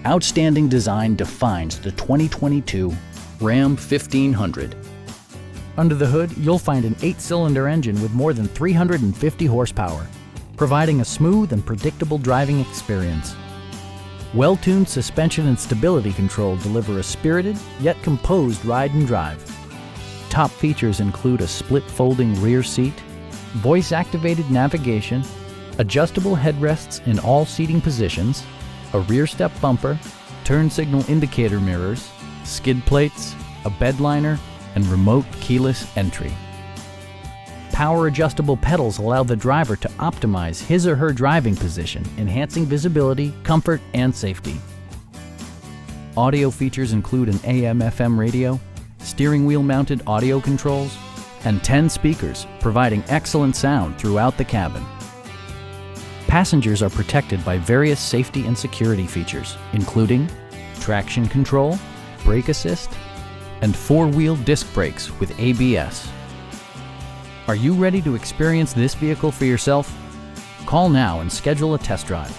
Outstanding design defines the 2022 Ram 1500. Under the hood, you'll find an 8-cylinder engine with more than 350 horsepower, providing a smooth and predictable driving experience. Well-tuned suspension and stability control deliver a spirited yet composed ride and drive. Top features include a split folding rear seat, voice-activated navigation, adjustable headrests in all seating positions, a rear step bumper, turn signal indicator mirrors, skid plates, a bedliner, and remote keyless entry. Power adjustable pedals allow the driver to optimize his or her driving position, enhancing visibility, comfort, and safety. Audio features include an AM/FM radio, steering wheel mounted audio controls, and 10 speakers, providing excellent sound throughout the cabin. Passengers are protected by various safety and security features, including traction control, brake assist, and 4-wheel disc brakes with ABS. Are you ready to experience this vehicle for yourself? Call now and schedule a test drive.